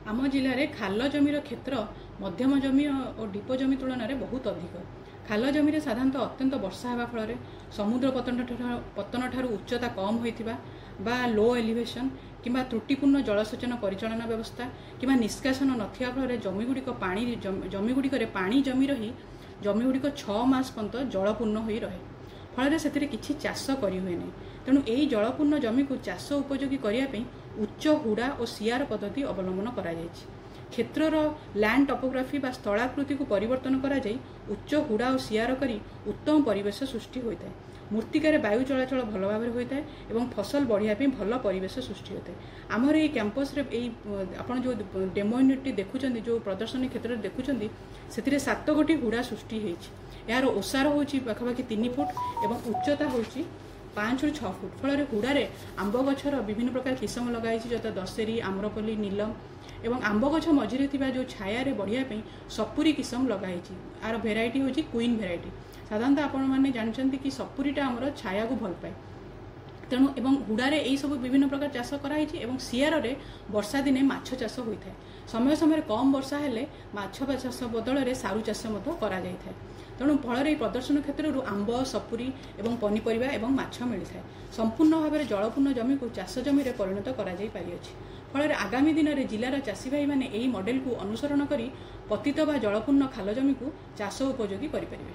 आम जिले में खाल जमीर क्षेत्र मध्यम जमी और डीप जमी तुलन में बहुत अधिक। खाल जमी साधारणतः अत्यंत वर्षा होगा फल समुद्र पतन ठारू उच्चता कम होता बा लो एलिवेशन किंबा त्रुटिपूर्ण जलसेचन परिचालन व्यवस्था किंबा निष्कासन नथिया फल जमीगुड़िक पानी जमीगुड़िक पानी जमी रही जमीगुड़िक 6 मास पर्यंत जलपूर्ण हो रहे फल से किसी चाष कर हुए नहीं। तेणु यही जलपूर्ण जमी को चाष उपयोगी करने उच्च हुड़ा और सीआर पद्धति अवलंबन करा क्षेत्रर लैंड टोपोग्राफी बा स्थलाकृति को परिवर्तन करा उच्च हुड़ा और सीआर करी उत्तम परिवेश सृष्टि होता है। मूर्तिकार वायु चलाचल भल भाव होता है और फसल बढ़िया भल परिवेश सृष्टि होता है। आमर ये कैंपस आपड़ जो डेमो यूनिट देखुं जो प्रदर्शनी क्षेत्र में देखुं से 7 गोटी हुड़ा सृष्टि यार ओसार हो पाखापाखि 3 फुट और उच्चता हो 5 ରୁ 6 फुट फल हुड़ारे आंब गछर विभिन्न प्रकार किसम लगाई जता दशेरी आम्रपल्ली नीलम एवं आंब गछ मझिरे जो छाया बढ़िया सपुरी किसम लगाई आर भेराइटी हूँ क्वीन भेराइटी। साधारणतः आपण मैंने जानते कि सपुरीटा आमर छाया को भल पाए तेणु एवं हुड़ारे यही सब विभिन्न प्रकार चाष कराई सीआर रे वर्षा दिने माछ चाष होता है। समय समय कम वर्षा हेले माछ चाष बदल में सारू चाष करा जाय थाए। तेणु फल प्रदर्शन क्षेत्र आंब सपुरी एवं पनीपरिया एवं माछ मिलता है। संपूर्ण भाव में जलपूर्ण जमी को चाष जमी में परिणत करा जाय पारियछि। फल आगामी दिन में जिलार चाषी भाई मैंने यही मॉडल को अनुसरण कर पतित बा जलपूर्ण खाल जमी को चाष उपयोगी करें।